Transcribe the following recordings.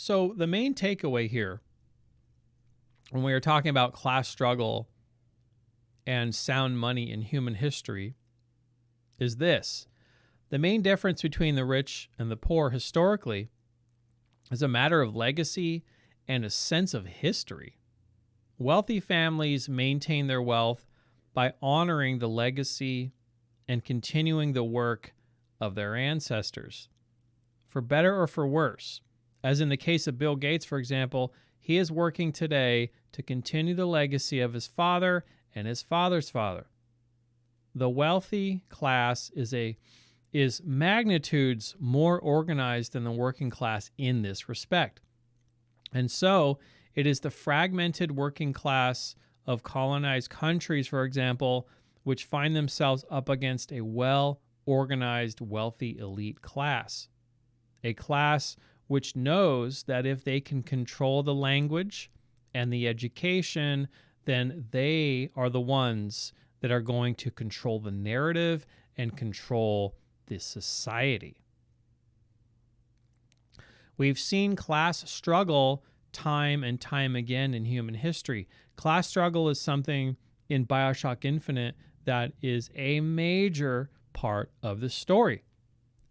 So the main takeaway here, when we are talking about class struggle and sound money in human history, is this. The main difference between the rich and the poor historically is a matter of legacy and a sense of history. Wealthy families maintain their wealth by honoring the legacy and continuing the work of their ancestors, for better or for worse. As in the case of Bill Gates, for example, he is working today to continue the legacy of his father and his father's father. The wealthy class is magnitudes more organized than the working class in this respect. And so it is the fragmented working class of colonized countries, for example, which find themselves up against a well-organized, wealthy elite class. A class which knows that if they can control the language and the education, then they are the ones that are going to control the narrative and control this society. We've seen class struggle time and time again in human history. Class struggle is something in Bioshock Infinite that is a major part of the story.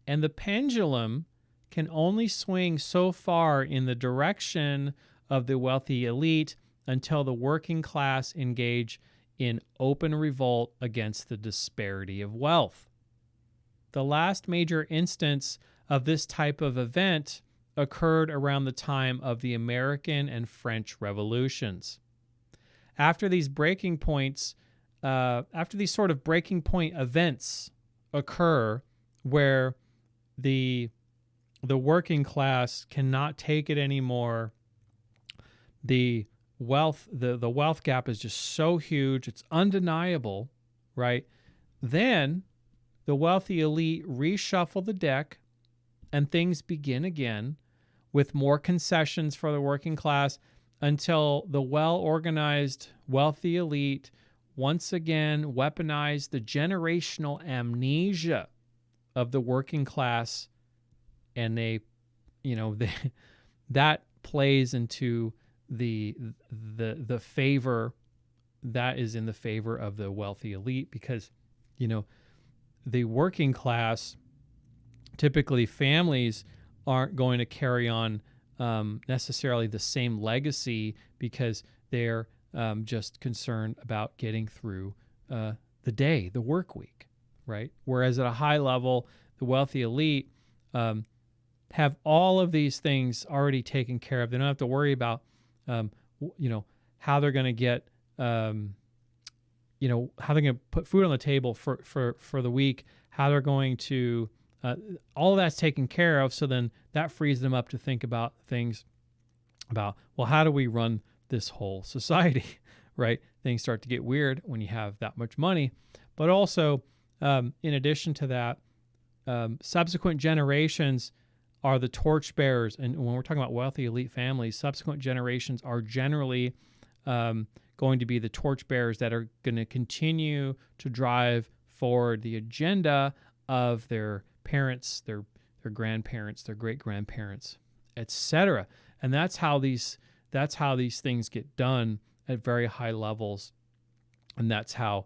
And the pendulum can only swing so far in the direction of the wealthy elite until the working class engage in open revolt against the disparity of wealth. The last major instance of this type of event occurred around the time of the American and French revolutions. After these breaking points, after these sort of breaking point events occur where the working class cannot take it anymore, the wealth gap is just so huge, it's undeniable, right? Then the wealthy elite reshuffle the deck and things begin again with more concessions for the working class until the well-organized wealthy elite once again weaponize the generational amnesia of the working class, and that plays into the favor that is in the favor of the wealthy elite, because the working class, typically families, aren't going to carry on necessarily the same legacy because they're just concerned about getting through the day, the work week, right? Whereas at a high level, the wealthy elite have all of these things already taken care of. They don't have to worry about, how they're going to get, how they're going to put food on the table for the week, how they're going to, all of that's taken care of. So then that frees them up to think about things about, well, how do we run this whole society, right? Things start to get weird when you have that much money. But also, in addition to that, subsequent generations are the torchbearers. And when we're talking about wealthy elite families, subsequent generations are generally going to be the torchbearers that are going to continue to drive forward the agenda of their parents, their grandparents, their great-grandparents, etc. And that's how these things get done at very high levels. And that's how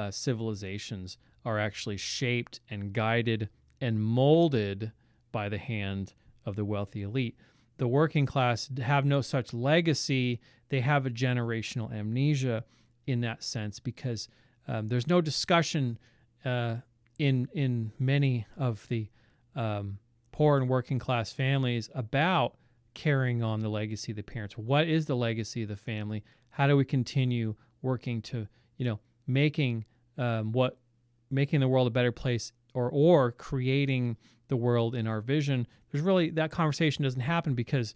civilizations are actually shaped and guided and molded by the hand of the wealthy elite. The working class have no such legacy. They have a generational amnesia in that sense, because there's no discussion in many of the poor and working class families about carrying on the legacy of the parents. What is the legacy of the family? How do we continue working to, making the world a better place, or creating the world in our vision? There's really, that conversation doesn't happen because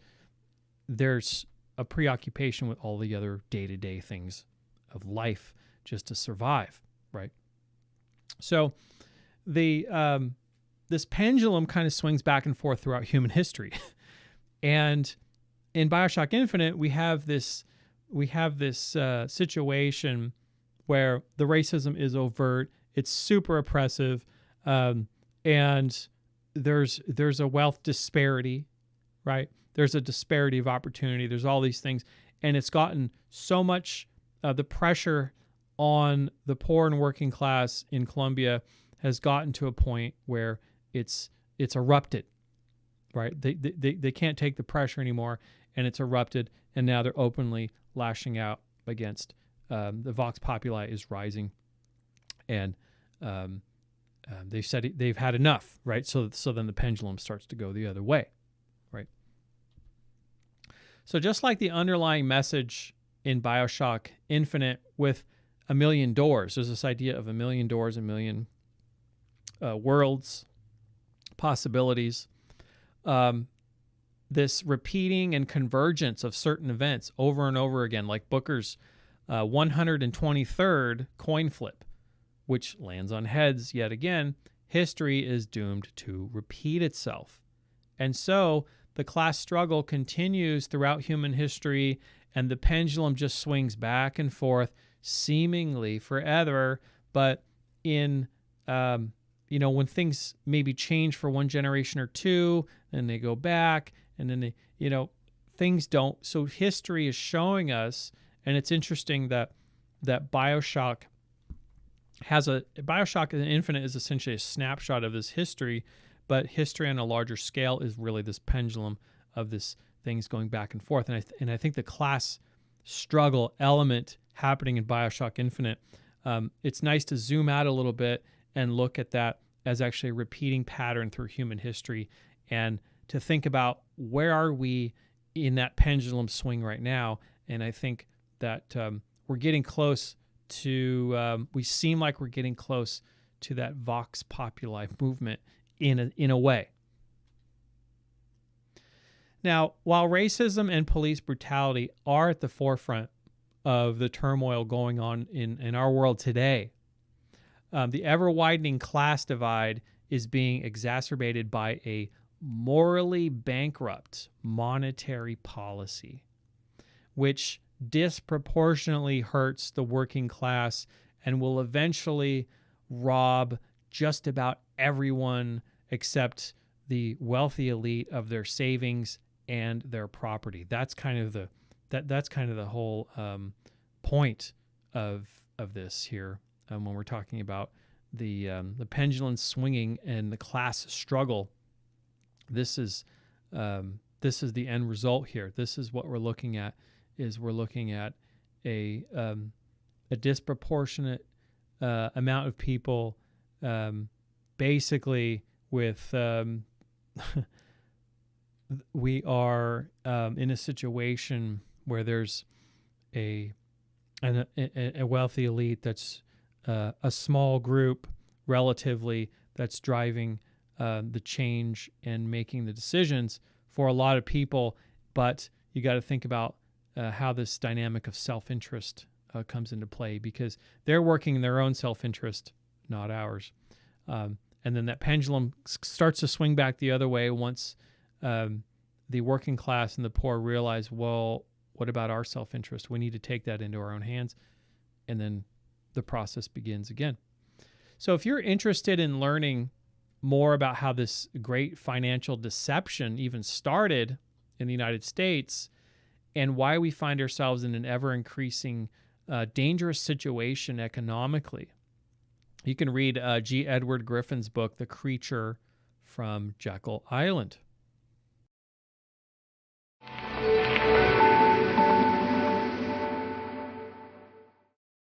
there's a preoccupation with all the other day-to-day things of life just to survive, right? So this pendulum kind of swings back and forth throughout human history. And in Bioshock Infinite, we have this situation where the racism is overt, it's super oppressive, and there's a wealth disparity, right? there's a disparity of opportunity. There's all these things. And it's gotten so much, the pressure on the poor and working class in Colombia has gotten to a point where it's erupted, right? They can't take the pressure anymore, and it's erupted, and now they're openly lashing out against the Vox Populi is rising, and they've said they've had enough, right? So then the pendulum starts to go the other way, right? So just like the underlying message in Bioshock Infinite with a million doors, there's this idea of a million doors, a million worlds, possibilities. This repeating and convergence of certain events over and over again, like Booker's 123rd coin flip, which lands on heads yet again. History is doomed to repeat itself. And so the class struggle continues throughout human history, and the pendulum just swings back and forth seemingly forever. But in, when things maybe change for one generation or two, and they go back, and then things don't. So history is showing us, and it's interesting that Bioshock Infinite is essentially a snapshot of this history, but history on a larger scale is really this pendulum of this things going back and forth. And I think the class struggle element happening in Bioshock Infinite, it's nice to zoom out a little bit and look at that as actually a repeating pattern through human history, and to think about where are we in that pendulum swing right now. And I think that we're getting close to, we seem like we're getting close to that Vox Populi movement in a way. Now, while racism and police brutality are at the forefront of the turmoil going on in our world today, the ever-widening class divide is being exacerbated by a morally bankrupt monetary policy, which disproportionately hurts the working class and will eventually rob just about everyone except the wealthy elite of their savings and their property. That's kind of the whole point of this here, when we're talking about the pendulum swinging and the class struggle. This is the end result here. This is what we're looking at. We're looking at a disproportionate amount of people, basically with we are in a situation where there's a wealthy elite that's a small group relatively that's driving the change and making the decisions for a lot of people. But you got to think about how this dynamic of self-interest comes into play, because they're working in their own self-interest, not ours. And then that pendulum starts to swing back the other way once the working class and the poor realize, well, what about our self-interest? We need to take that into our own hands. And then the process begins again. So if you're interested in learning more about how this great financial deception even started in the United States and why we find ourselves in an ever-increasing dangerous situation economically, you can read G. Edward Griffin's book, The Creature from Jekyll Island.